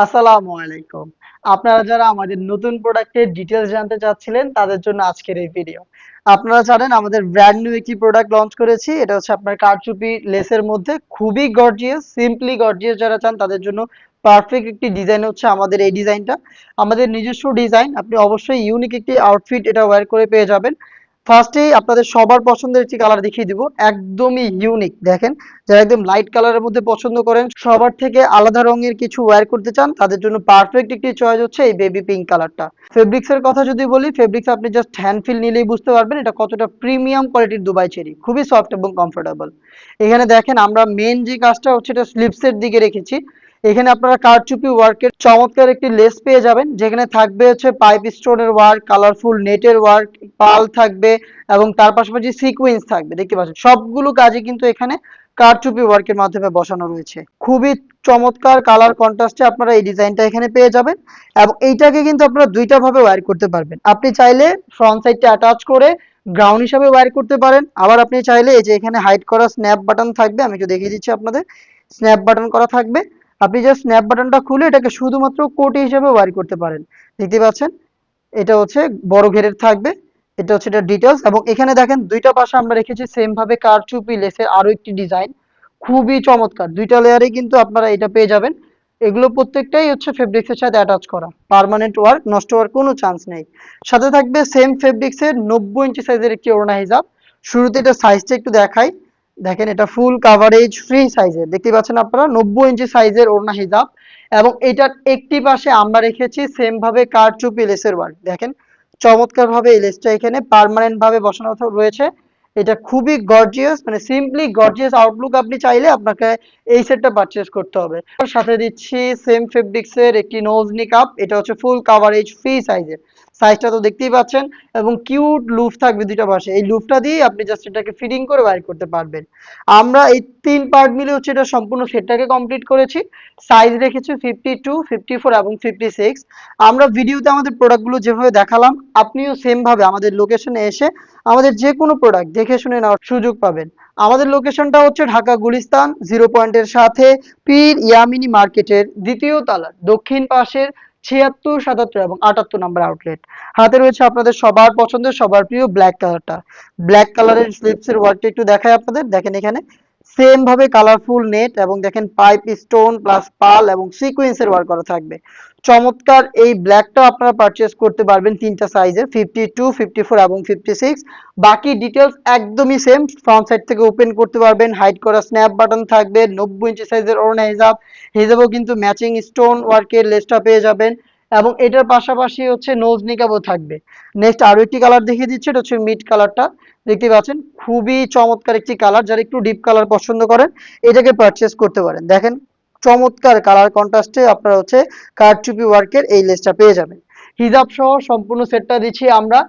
আসসালামু আলাইকুম। আপনারা যারা আমাদের নতুন প্রোডাক্টের ডিটেইলস জানতে চাচ্ছিলেন তাদের জন্য আজকের এই ভিডিও। আপনারা জানেন আমাদের ব্র্যান্ড নিউ একটি প্রোডাক্ট লঞ্চ করেছি। এটা হচ্ছে আপনার কারচুপি লেসের মধ্যে খুবই গর্জিয়াস, সিম্পলি গর্জিয়াস যারা চান তাদের জন্য পারফেক্ট একটি ডিজাইন হচ্ছে আমাদের এই ডিজাইনটা। আমাদের নিজস্ব ডিজাইন, আপনি অবশ্যই ইউনিক একটি আউটফিট এটা ওয়্যার করে পেয়ে যাবেন। ফার্স্টেই আপনাদের সবার পছন্দের একটি কালার দেখিয়ে দিব, একদমই ইউনিক। দেখেন, যারা একদম লাইট কালারের মধ্যে পছন্দ করেন, সবার থেকে আলাদা রঙের কিছু ওয়্যার করতে চান, তাদের জন্য পারফেক্ট একটি চয়েস হচ্ছে এই বেবি পিঙ্ক কালারটা। ফেব্রিক্স এর কথা যদি বলি, ফেব্রিক্স আপনি জাস্ট হ্যান্ড ফিল নিলেই বুঝতে পারবেন এটা কতটা প্রিমিয়াম কোয়ালিটির দুবাই চেরি, খুবই সফট এবং কমফোর্টেবল। এখানে দেখেন আমরা মেন যে কাজটা হচ্ছে এটা স্লিপসের দিকে রেখেছি। এখানে আপনারা কারচুপি ওয়ার্কের চমৎকার একটি লেস পেয়ে যাবেন, যেখানে থাকবে হচ্ছে পাইপ স্টোনের ওয়ার্ক, কালারফুল নেটের ওয়ার্ক, পাল থাকবে এবং তার পাশাপাশি সিকোয়েন্স থাকবে। দেখতে পাচ্ছেন সবগুলো কাজই কিন্তু এখানে কারচুপি ওয়ার্কের মাধ্যমে বসানো রয়েছে। খুবই চমৎকার কালার কন্ট্রাস্টে আপনারা এই ডিজাইনটা এখানে পেয়ে যাবেন। এবং এইটাকে কিন্তু আপনারা দুইটা ভাবে ওয়্যার করতে পারবেন। আপনি চাইলে ফ্রন্ট সাইডটা অ্যাটাচ করে গ্রাউন্ড হিসাবে ওয়্যার করতে পারেন, আবার আপনি চাইলে এই যে এখানে হাইড করা স্ন্যাপ বাটন থাকবে, আমি একটু দেখিয়ে দিচ্ছি আপনাদের। স্ন্যাপ বাটন করা থাকবে, আপনি জাস্ট স্ন্যাপ বাটনটা খুলে এটাকে শুধুমাত্র কোটি হিসেবে ওয়্যার করতে পারেন। দেখতে পাচ্ছেন এটা হচ্ছে বড় ঘেরের থাকবে। এটা হচ্ছে এটা ডিটেলস। এবং এখানে দেখেন দুইটা পাশে আমরা রেখেছি সেম ভাবে কারচুপি লেসের আরো একটি ডিজাইন, খুবই চমৎকার। দুইটা লেয়ারে কিন্তু আপনারা এটা পেয়ে যাবেন। এগুলো প্রত্যেকটাই হচ্ছে ফেব্রিক্স এর সাথে অ্যাটাচ করা, পার্মানেন্ট ওয়ার্ক, নষ্ট হওয়ার কোনো চান্স নেই। সাথে থাকবে সেম ফেব্রিক্স এর 90 ইঞ্চি সাইজের একটি ওড়না হিজাব। শুরুতে এটা সাইজটা একটু দেখাই। দেখেন এটা ফুল কাভারেজ ফ্রি সাইজের, দেখতে পাচ্ছেন আপনারা 90 ইঞ্চি সাইজের ওড়না হিজাব। এবং এটার একটি পাশে আমরা রেখেছি সেম ভাবে কারচুপি লেসের ওয়ার্ক। দেখেন চমৎকার ভাবে এই লেসটা এখানে পার্মানেন্ট ভাবে বসানো রয়েছে। এটা খুবই গর্জিয়াস, মানে সিম্পলি গর্জিয়াস আউটলুক। আপনি চাইলে আপনাকে এই সেটটা পারচেজ করতে হবে। সাথে দিচ্ছি সেম ফেব্রিক্স এর একটি নোজ নিকাপ, এটা হচ্ছে ফুল কাভারেজ ফ্রি সাইজের। সাইজটা তো দেখতেই পাচ্ছেন এবং কিউট লুফ থাকবে দুইটা পাশে। এই লুফটা দিয়ে আপনি জাস্ট এটাকে ফিটিং করে বাইর করতে পারবেন। আমরা এই তিন পার্ট মিলে হচ্ছে এটা সম্পূর্ণ সেটটাকে কমপ্লিট করেছি। সাইজ রেখেছি 52, 54 এবং 56। আমরা ভিডিওতে আমাদের প্রোডাক্টগুলো যেভাবে দেখালাম, আপনিও সেম ভাবে আমাদের লোকেশনে এসে আমাদের যে কোনো প্রোডাক্ট দেখে শুনে নেওয়ার সুযোগ পাবেন। আমাদের লোকেশনটা হচ্ছে ঢাকা গুলিস্তান 0 পয়েন্টের সাথে পীর ইয়ামিনী মার্কেটের দ্বিতীয় তলার দক্ষিণ পাশের 76, 77 এবং 78 নাম্বার আউটলেট। হাতে রয়েছে আপনাদের সবার পছন্দের সবার প্রিয় ব্ল্যাক কালারটা। ব্ল্যাক কালারের স্লিপসের ওয়ার্কটা একটু দেখাই আপনাদের। দেখেন এখানে সেম ভাবে কালারফুল নেট এবং দেখেন পাইপ স্টোন প্লাস পাল এবং সিকোয়েন্সের ওয়ার্ক করা থাকবে। চমৎকার এই ব্ল্যাকটা আপনারা পারচেজ করতে পারবেন তিনটা সাইজে, 52, 54 এবং 56। বাকি ডিটেলস একদমই সেম। ফ্রন্ট সাইড থেকে ওপেন করতে পারবেন, হাইড করা স্ন্যাপ বাটন থাকবে, 90 ইঞ্চি সাইজের ওড়না হিজাব। হিজাবও কিন্তু ম্যাচিং স্টোন ওয়ার্কের লেসটা পেয়ে যাবেন। এবং এটার পাশাপাশি হচ্ছে নোজ নিকাবও থাকবে। নেক্সট আরো একটি কালার দেখিয়ে দিচ্ছি, এটা হচ্ছে মিড কালারটা। দেখতে পাচ্ছেন খুবই চমৎকার একটি কালার, যারা একটু ডিপ কালার পছন্দ করেন এটাকে পারচেজ করতে পারেন। দেখেন চমৎকার কালার কন্ট্রাস্টে আপনারা হচ্ছে কারচুপি ওয়ার্কের এই লেসটা পেয়ে যাবেন। হিজাব সহ সম্পূর্ণ সেটটা দিচ্ছি আমরা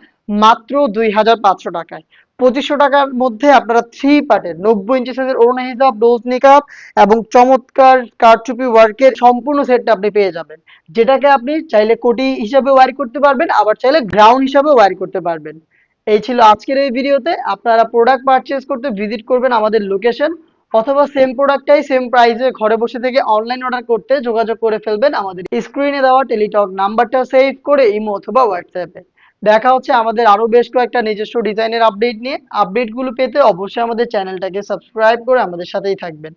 মাত্র 2500 টাকায়। 2500 টাকার মধ্যে আপনারা থ্রি পার্টের 90 ইঞ্চি সাইজের ওড়না হিজাব, ডোজ নিকাব এবং চমৎকার কারচুপি ওয়ার্কের সম্পূর্ণ সেটটা আপনি পেয়ে যাবেন, যেটাকে আপনি চাইলে কোটি হিসাবে ওয়্যার করতে পারবেন, আবার চাইলে গ্রাউন্ড হিসাবে ওয়্যার করতে পারবেন। এই ছিল আজকের এই ভিডিওতে। আপনারা প্রোডাক্ট পারচেজ করতে ভিজিট করবেন আমাদের লোকেশন, অথবা সেম প্রোডাক্টটাই সেম প্রাইসে ঘরে বসে থেকে অনলাইন অর্ডার করতে যোগাযোগ করে ফেলবেন আমাদের স্ক্রিনে দেওয়া টেলিটক নাম্বারটা সেভ করে ইমো অথবা হোয়াটসঅ্যাপে। দেখা হচ্ছে আমাদের আরো বেশ কয়েকটা নিজস্ব ডিজাইনের আপডেট নিয়ে। আপডেটগুলো পেতে অবশ্যই আমাদের চ্যানেলটাকে সাবস্ক্রাইব করে আমাদের সাথেই থাকবেন।